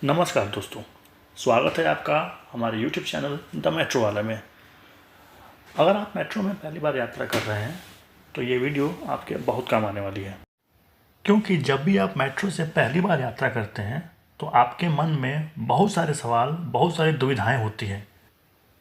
नमस्कार दोस्तों, स्वागत है आपका हमारे YouTube चैनल द मेट्रो वाला में। अगर आप मेट्रो में पहली बार यात्रा कर रहे हैं तो ये वीडियो आपके बहुत काम आने वाली है, क्योंकि जब भी आप मेट्रो से पहली बार यात्रा करते हैं तो आपके मन में बहुत सारे सवाल, बहुत सारी दुविधाएं होती हैं।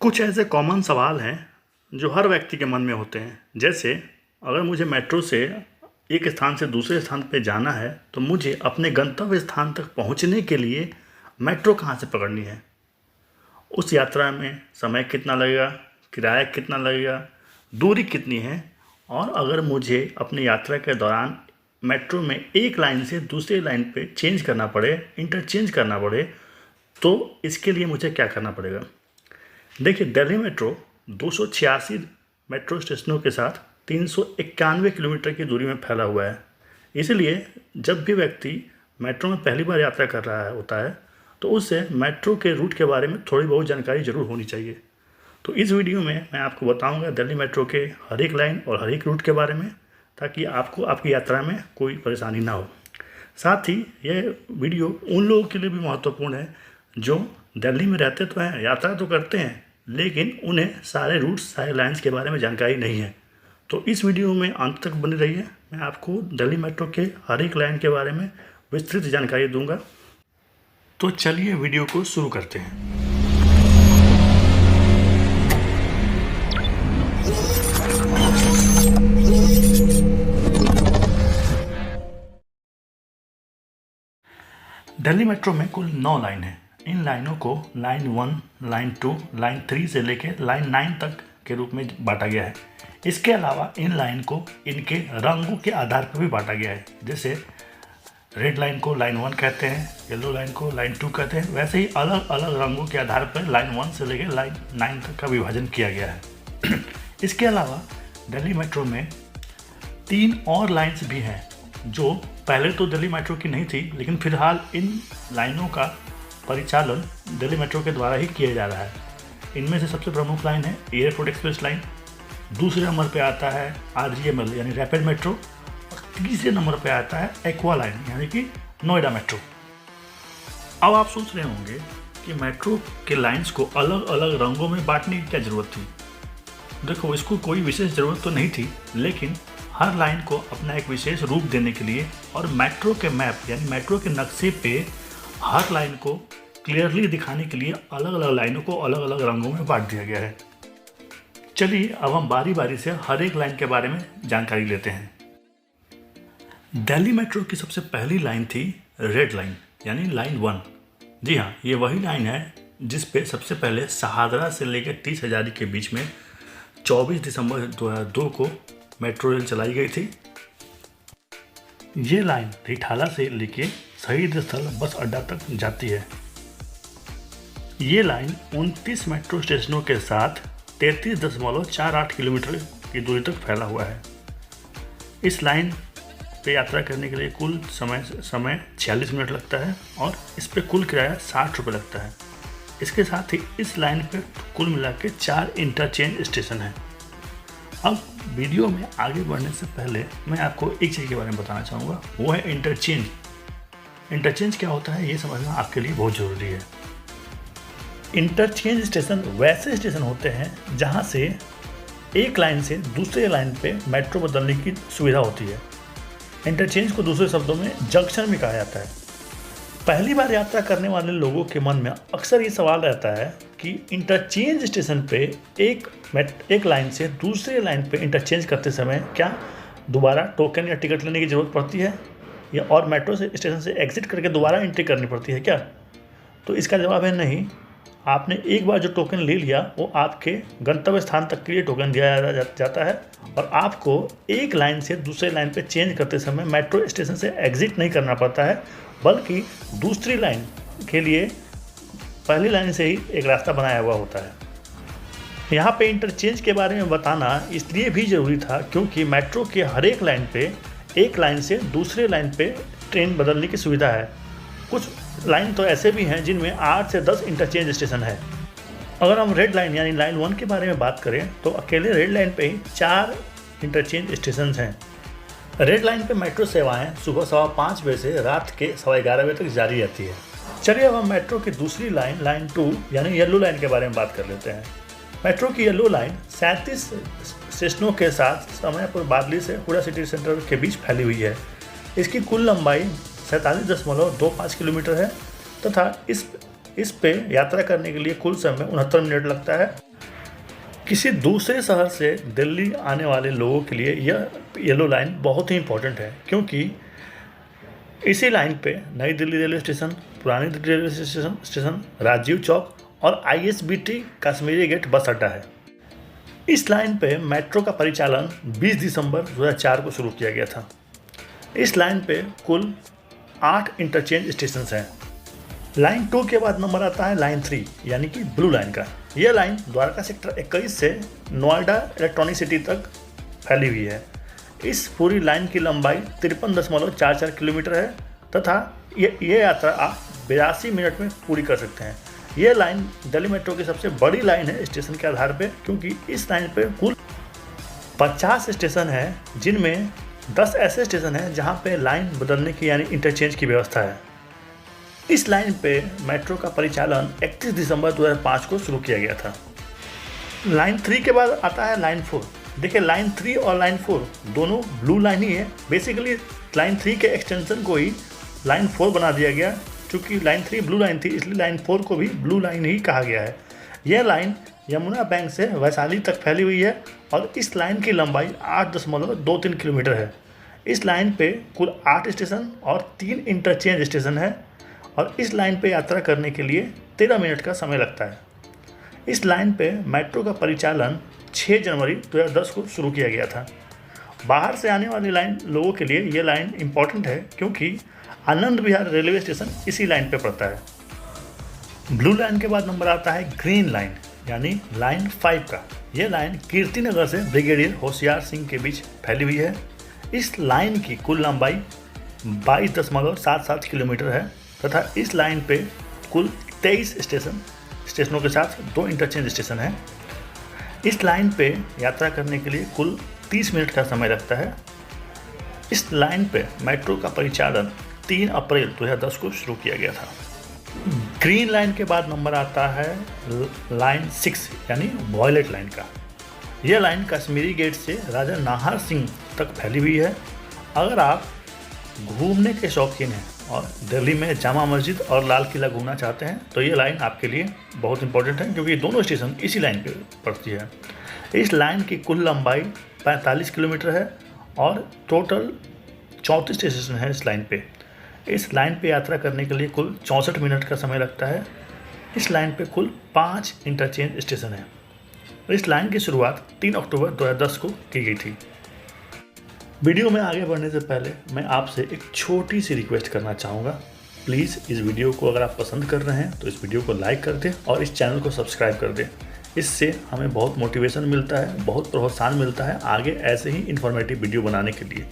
कुछ ऐसे कॉमन सवाल हैं जो हर व्यक्ति के मन में होते हैं, जैसे अगर मुझे मेट्रो से एक स्थान से दूसरे स्थान पर जाना है तो मुझे अपने गंतव्य स्थान तक पहुंचने के लिए मेट्रो कहाँ से पकड़नी है, उस यात्रा में समय कितना लगेगा, किराया कितना लगेगा, दूरी कितनी है, और अगर मुझे अपनी यात्रा के दौरान मेट्रो में एक लाइन से दूसरी लाइन पे चेंज करना पड़े, इंटरचेंज करना पड़े, तो इसके लिए मुझे क्या करना पड़ेगा। देखिए, दिल्ली मेट्रो 286 मेट्रो स्टेशनों के साथ 391 किलोमीटर की दूरी में फैला हुआ है। इसलिए जब भी व्यक्ति मेट्रो में पहली बार यात्रा कर रहा होता है तो उससे मेट्रो के रूट के बारे में थोड़ी बहुत जानकारी ज़रूर होनी चाहिए। तो इस वीडियो में मैं आपको बताऊंगा दिल्ली मेट्रो के हर एक लाइन और हर एक रूट के बारे में, ताकि आपको आपकी यात्रा में कोई परेशानी ना हो। साथ ही यह वीडियो उन लोगों के लिए भी महत्वपूर्ण है जो दिल्ली में रहते तो हैं, यात्रा तो करते हैं, लेकिन उन्हें सारे रूट्स, सारे लाइन्स के बारे में जानकारी नहीं है। तो इस वीडियो में अंत तक बने रहिए। मैं आपको दिल्ली मेट्रो के हर एक लाइन के बारे में विस्तृत जानकारी दूंगा। तो चलिए वीडियो को शुरू करते हैं। दिल्ली मेट्रो में कुल 9 लाइन है। इन लाइनों को लाइन 1, लाइन 2, लाइन 3 से लेकर लाइन 9 तक के रूप में बांटा गया है। इसके अलावा इन लाइन को इनके रंगों के आधार पर भी बांटा गया है। जैसे रेड लाइन को लाइन 1 कहते हैं, येलो लाइन को लाइन 2 कहते हैं। वैसे ही अलग अलग रंगों के आधार पर लाइन 1 से लेकर लाइन 9 तक का विभाजन किया गया है। इसके अलावा दिल्ली मेट्रो में 3 और लाइन्स भी हैं जो पहले तो दिल्ली मेट्रो की नहीं थी, लेकिन फिलहाल इन लाइनों का परिचालन दिल्ली मेट्रो के द्वारा ही किया जा रहा है। इनमें से सबसे प्रमुख लाइन है एयरपोर्ट एक्सप्रेस लाइन, दूसरे नंबर पे आता है RGML यानी रैपिड मेट्रो, और तीसरे नंबर पे आता है एक्वा लाइन यानी कि नोएडा मेट्रो। अब आप सोच रहे होंगे कि मेट्रो के लाइंस को अलग अलग रंगों में बांटने की क्या ज़रूरत थी। देखो, इसको कोई विशेष ज़रूरत तो नहीं थी, लेकिन हर लाइन को अपना एक विशेष रूप देने के लिए और मेट्रो के मैप यानी मेट्रो के नक्शे पे हर लाइन को क्लियरली दिखाने के लिए अलग अलग लाइनों को अलग अलग रंगों में बांट दिया गया है। चलिए अब हम बारी बारी से हर एक लाइन के बारे में जानकारी लेते हैं। दिल्ली मेट्रो की सबसे पहली लाइन थी रेड लाइन यानी लाइन 1। जी हाँ, ये वही लाइन है जिस पे सबसे पहले शहादरा से लेकर 30 हजारी के बीच में 24 दिसंबर 2002 को मेट्रो रेल चलाई गई थी। ये लाइन रिठाला से लेकर शहीद स्थल बस अड्डा तक जाती है। ये लाइन 29 मेट्रो स्टेशनों के साथ 33.48 किलोमीटर की दूरी तक फैला हुआ है। इस लाइन पे यात्रा करने के लिए कुल समय 46 मिनट लगता है और इस पे कुल किराया 60 रुपये लगता है। इसके साथ ही इस लाइन पे कुल मिला के 4 इंटरचेंज स्टेशन हैं। अब वीडियो में आगे बढ़ने से पहले मैं आपको एक चीज़ के बारे में बताना चाहूँगा, वो है इंटरचेंज। इंटरचेंज क्या होता है ये समझना आपके लिए बहुत ज़रूरी है। इंटरचेंज स्टेशन वैसे स्टेशन होते हैं जहां से एक लाइन से दूसरे लाइन पे मेट्रो बदलने की सुविधा होती है। इंटरचेंज को दूसरे शब्दों में जंक्शन भी कहा जाता है। पहली बार यात्रा करने वाले लोगों के मन में अक्सर ये सवाल रहता है कि इंटरचेंज स्टेशन पे एक लाइन से दूसरे लाइन पे इंटरचेंज करते समय क्या दोबारा टोकन या टिकट लेने की ज़रूरत पड़ती है, या और मेट्रो से स्टेशन से एग्जिट करके दोबारा एंट्री करनी पड़ती है क्या। तो इसका जवाब है नहीं। आपने एक बार जो टोकन ले लिया वो आपके गंतव्य स्थान तक के लिए टोकन दिया जाता है, और आपको एक लाइन से दूसरे लाइन पे चेंज करते समय मेट्रो स्टेशन से एग्जिट नहीं करना पड़ता है, बल्कि दूसरी लाइन के लिए पहली लाइन से ही एक रास्ता बनाया हुआ होता है। यहाँ पे इंटरचेंज के बारे में बताना इसलिए भी ज़रूरी था क्योंकि मेट्रो के हर एक लाइन पे एक लाइन से दूसरे लाइन पे ट्रेन बदलने की सुविधा है। कुछ लाइन तो ऐसे भी हैं जिनमें 8 से 10 इंटरचेंज स्टेशन है। अगर हम रेड लाइन यानी लाइन 1 के बारे में बात करें तो अकेले रेड लाइन पे ही 4 इंटरचेंज स्टेशन हैं। रेड लाइन पे मेट्रो सेवाएं सुबह 5:15 बजे से रात के 11:15 बजे तक जारी रहती है। चलिए अब हम मेट्रो की दूसरी लाइन, लाइन 2 यानी येलो लाइन के बारे में बात कर लेते हैं। मेट्रो की येलो लाइन 37 स्टेशनों के साथ समयपुर बादली से हुडा सिटी सेंटर के बीच फैली हुई है। इसकी कुल लंबाई 47.25 किलोमीटर है तथा इस पे यात्रा करने के लिए कुल समय 69 मिनट लगता है। किसी दूसरे शहर से दिल्ली आने वाले लोगों के लिए यह येलो लाइन बहुत ही इम्पोर्टेंट है, क्योंकि इसी लाइन पे नई दिल्ली रेलवे स्टेशन, पुरानी दिल्ली रेलवे स्टेशन, राजीव चौक और ISBT कश्मीरी गेट बस अड्डा है। इस लाइन पे मेट्रो का परिचालन 20 दिसंबर 2004 को शुरू किया गया था। इस लाइन पे कुल 8 इंटरचेंज स्टेशन हैं। लाइन 2 के बाद नंबर आता है लाइन 3 यानी कि ब्लू लाइन का। यह लाइन द्वारका सेक्टर 21 से नोएडा इलेक्ट्रॉनिक सिटी तक फैली हुई है। इस पूरी लाइन की लंबाई 53.44 किलोमीटर है तथा ये यात्रा आप 82 मिनट में पूरी कर सकते हैं। यह लाइन दिल्ली मेट्रो की सबसे बड़ी लाइन है स्टेशन के आधार पे, क्योंकि इस लाइन पे कुल 50 स्टेशन है, जिनमें 10 ऐसे स्टेशन हैं जहां पे लाइन बदलने की यानी इंटरचेंज की व्यवस्था है। इस लाइन पे मेट्रो का परिचालन 31 दिसंबर 2005 को शुरू किया गया था। लाइन 3 के बाद आता है लाइन 4। देखिए, लाइन 3 और लाइन 4 दोनों ब्लू लाइन ही है। बेसिकली लाइन 3 के एक्सटेंशन को ही लाइन 4 बना दिया गया। चूँकि लाइन 3 ब्लू लाइन थी, इसलिए लाइन 4 को भी ब्लू लाइन ही कहा गया है। यह लाइन यमुना बैंक से वैशाली तक फैली हुई है और इस लाइन की लंबाई 8.23 किलोमीटर है। इस लाइन पे कुल 8 स्टेशन और 3 इंटरचेंज स्टेशन है और इस लाइन पे यात्रा करने के लिए 13 मिनट का समय लगता है। इस लाइन पे मेट्रो का परिचालन 6 जनवरी 2010 को शुरू किया गया था। बाहर से आने वाली लाइन लोगों के लिए ये लाइन इम्पॉर्टेंट है, क्योंकि आनंद विहार रेलवे स्टेशन इसी लाइन पे पड़ता है। ब्लू लाइन के बाद नंबर आता है ग्रीन लाइन यानी लाइन 5 का। यह लाइन कीर्तिनगर से ब्रिगेडियर होशियार सिंह के बीच फैली हुई है। इस लाइन की कुल लंबाई 22.77 किलोमीटर है तथा इस लाइन पे कुल 23 स्टेशनों के साथ 2 इंटरचेंज स्टेशन हैं। इस लाइन पे यात्रा करने के लिए कुल 30 मिनट का समय लगता है। इस लाइन पे मेट्रो का परिचालन 3 अप्रैल 2010 को शुरू किया गया था। ग्रीन लाइन के बाद नंबर आता है लाइन 6 यानी वॉयलेट लाइन का। यह लाइन कश्मीरी गेट से राजा नाहर सिंह तक फैली हुई है। अगर आप घूमने के शौकीन हैं और दिल्ली में जामा मस्जिद और लाल किला घूमना चाहते हैं तो ये लाइन आपके लिए बहुत इंपॉर्टेंट है, क्योंकि दोनों स्टेशन इसी लाइन पे पड़ती है। इस लाइन की कुल लंबाई 45 किलोमीटर है और टोटल 34 स्टेशन है इस लाइन पे। इस लाइन पे यात्रा करने के लिए कुल 64 मिनट का समय लगता है। इस लाइन पे कुल 5 इंटरचेंज स्टेशन है। इस लाइन की शुरुआत 3 अक्टूबर 2010 को की गई थी। वीडियो में आगे बढ़ने से पहले मैं आपसे एक छोटी सी रिक्वेस्ट करना चाहूँगा। प्लीज़ इस वीडियो को अगर आप पसंद कर रहे हैं तो इस वीडियो को लाइक कर दें और इस चैनल को सब्सक्राइब कर दें। इससे हमें बहुत मोटिवेशन मिलता है, बहुत प्रोत्साहन मिलता है आगे ऐसे ही इन्फॉर्मेटिव वीडियो बनाने के लिए।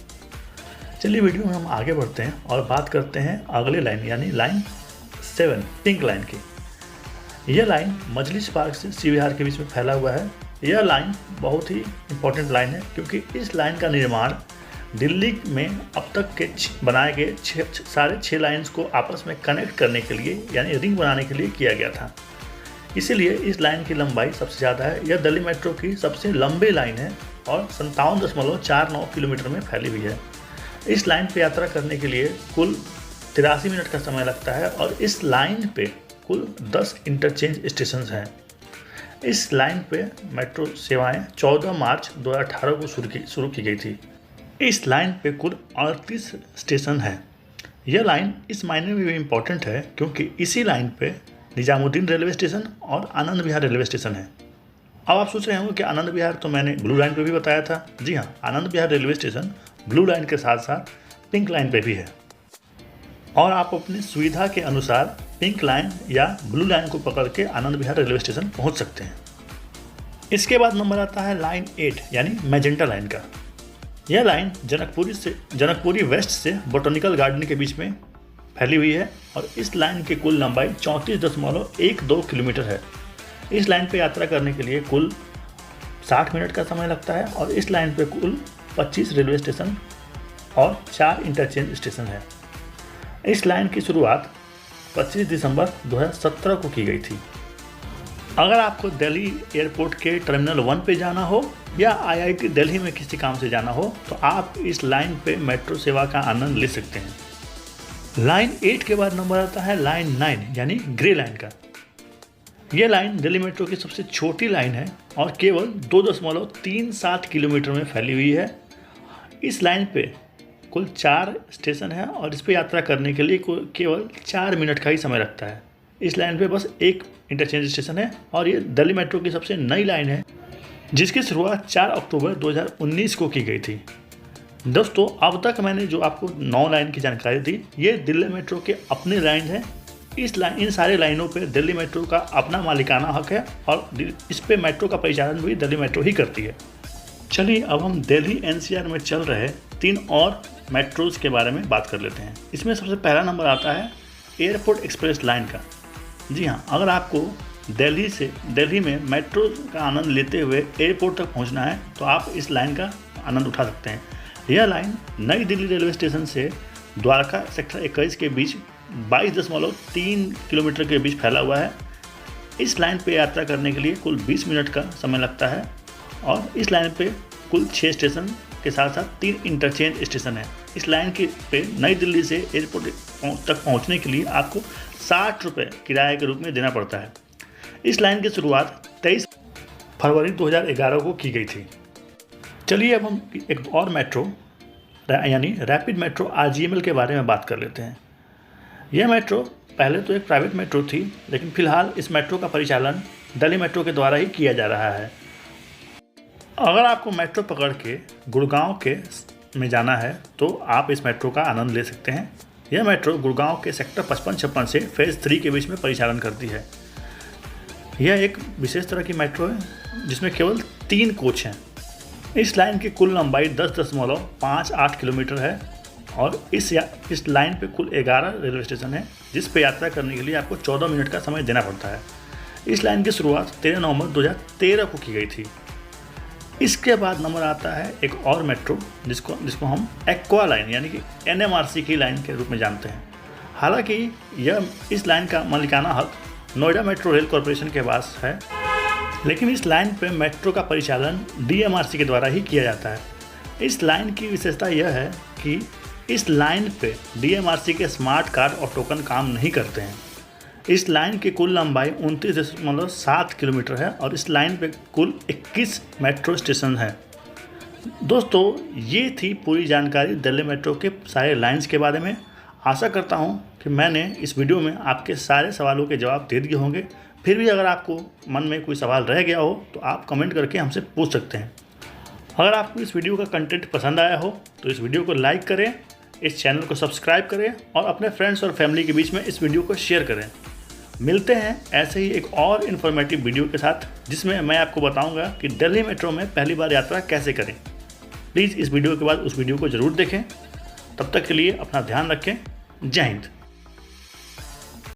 चलिए वीडियो में हम आगे बढ़ते हैं और बात करते हैं अगले लाइन यानी लाइन 7 पिंक लाइन की। यह लाइन मजलिस पार्क से सी विहार के बीच में फैला हुआ है। यह लाइन बहुत ही इम्पोर्टेंट लाइन है, क्योंकि इस लाइन का निर्माण दिल्ली में अब तक के बनाए गए सारे 6 लाइन्स को आपस में कनेक्ट करने के लिए यानी रिंग बनाने के लिए किया गया था। इसीलिए इस लाइन की लंबाई सबसे ज़्यादा है। यह दिल्ली मेट्रो की सबसे लंबी लाइन है और 57.49 किलोमीटर में फैली हुई है। इस लाइन पर यात्रा करने के लिए कुल 83 मिनट का समय लगता है और इस लाइन पे कुल 10 इंटरचेंज स्टेशन हैं। इस लाइन पे मेट्रो सेवाएं 14 मार्च 2018 को शुरू की गई थी। इस लाइन पे कुल 38 स्टेशन हैं। यह लाइन इस मायने में भी इम्पोर्टेंट है, क्योंकि इसी लाइन पे निजामुद्दीन रेलवे स्टेशन और आनंद विहार रेलवे स्टेशन है। अब आप सोच रहे होंगे कि आनंद विहार तो मैंने ब्लू लाइन पे भी बताया था। जी हाँ, Anand Vihar railway station blue line के साथ साथ पिंक लाइन पे भी है और आप अपनी सुविधा के अनुसार पिंक लाइन या ब्लू लाइन को पकड़ के आनंद विहार रेलवे स्टेशन पहुंच सकते हैं। इसके बाद नंबर आता है लाइन 8 यानी मैजेंटा लाइन का। यह लाइन जनकपुरी वेस्ट से बोटैनिकल गार्डन के बीच में फैली हुई है और इस लाइन की कुल लंबाई 34.12 किलोमीटर है। इस लाइन पे यात्रा करने के लिए कुल 60 मिनट का समय लगता है और इस लाइन पे कुल 25 रेलवे स्टेशन और 4 इंटरचेंज स्टेशन है। इस लाइन की शुरुआत 25 दिसंबर 2017 को की गई थी। अगर आपको दिल्ली एयरपोर्ट के टर्मिनल 1 पे जाना हो या IIT दिल्ली में किसी काम से जाना हो तो आप इस लाइन पे मेट्रो सेवा का आनंद ले सकते हैं। लाइन 8 के बाद नंबर आता है लाइन 9 यानी ग्रे लाइन का। यह लाइन दिल्ली मेट्रो की सबसे छोटी लाइन है और केवल 2.37 किलोमीटर में फैली हुई है। इस लाइन पे कुल 4 स्टेशन है और इस पर यात्रा करने के लिए केवल 4 मिनट का ही समय लगता है। इस लाइन पे बस एक इंटरचेंज स्टेशन है और ये दिल्ली मेट्रो की सबसे नई लाइन है जिसकी शुरुआत 4 अक्टूबर 2019 को की गई थी। दोस्तों, अब तक मैंने जो आपको 9 लाइन की जानकारी दी, ये दिल्ली मेट्रो के अपने लाइन है। इन सारे लाइनों पे दिल्ली मेट्रो का अपना मालिकाना हक है और इस पे मेट्रो का परिचालन भी दिल्ली मेट्रो ही करती है। चलिए अब हम दिल्ली NCR में चल रहे 3 और मेट्रोज के बारे में बात कर लेते हैं। इसमें सबसे पहला नंबर आता है एयरपोर्ट एक्सप्रेस लाइन का। जी हाँ, अगर आपको दिल्ली में मेट्रो का आनंद लेते हुए एयरपोर्ट तक पहुंचना है तो आप इस लाइन का आनंद उठा सकते हैं। यह लाइन नई दिल्ली रेलवे स्टेशन से द्वारका सेक्टर 21 के बीच 22.3 किलोमीटर के बीच फैला हुआ है। इस लाइन पे यात्रा करने के लिए कुल 20 मिनट का समय लगता है और इस लाइन पे कुल 6 स्टेशन के साथ साथ 3 इंटरचेंज स्टेशन है। इस लाइन के पे नई दिल्ली से एयरपोर्ट तक पहुंचने के लिए आपको 60 रुपये किराए के रूप में देना पड़ता है। इस लाइन की शुरुआत 23 फरवरी 2011 को की गई थी। चलिए अब हम एक और मेट्रो यानी रैपिड मेट्रो RGML के बारे में बात कर लेते हैं। यह मेट्रो पहले तो एक प्राइवेट मेट्रो थी, लेकिन फ़िलहाल इस मेट्रो का परिचालन दिल्ली मेट्रो के द्वारा ही किया जा रहा है। अगर आपको मेट्रो पकड़ के गुड़गांव में जाना है तो आप इस मेट्रो का आनंद ले सकते हैं। यह मेट्रो गुड़गांव के सेक्टर 55-56 से फेज़ 3 के बीच में परिचालन करती है। यह एक विशेष तरह की मेट्रो है जिसमें केवल 3 कोच हैं। इस लाइन की कुल लंबाई 10.58 किलोमीटर है और इस लाइन पे कुल 11 रेलवे स्टेशन है जिस पे यात्रा करने के लिए आपको 14 मिनट का समय देना पड़ता है। इस लाइन की शुरुआत 13 नवंबर 2013 को की गई थी। इसके बाद नंबर आता है एक और मेट्रो जिसको हम एक्वा लाइन यानी कि NMRC की लाइन के रूप में जानते हैं। हालांकि इस लाइन का मालिकाना हक नोएडा मेट्रो रेल कॉरपोरेशन के पास है, लेकिन इस लाइन पे मेट्रो का परिचालन DMRC के द्वारा ही किया जाता है। इस लाइन की विशेषता यह है कि इस लाइन पे DMRC के स्मार्ट कार्ड और टोकन काम नहीं करते हैं। इस लाइन की कुल लंबाई 29.7 किलोमीटर है और इस लाइन पे कुल 21 मेट्रो स्टेशन हैं। दोस्तों, ये थी पूरी जानकारी दिल्ली मेट्रो के सारे लाइंस के बारे में। आशा करता हूँ कि मैंने इस वीडियो में आपके सारे सवालों के जवाब दे दिए होंगे। फिर भी अगर आपको मन में कोई सवाल रह गया हो तो आप कमेंट करके हमसे पूछ सकते हैं। अगर आपको इस वीडियो का कंटेंट पसंद आया हो तो इस वीडियो को लाइक करें, इस चैनल को सब्सक्राइब करें और अपने फ्रेंड्स और फैमिली के बीच में इस वीडियो को शेयर करें। मिलते हैं ऐसे ही एक और इन्फॉर्मेटिव वीडियो के साथ जिसमें मैं आपको बताऊंगा कि दिल्ली मेट्रो में पहली बार यात्रा कैसे करें। प्लीज़ इस वीडियो के बाद उस वीडियो को ज़रूर देखें। तब तक के लिए अपना ध्यान रखें। जय हिंद।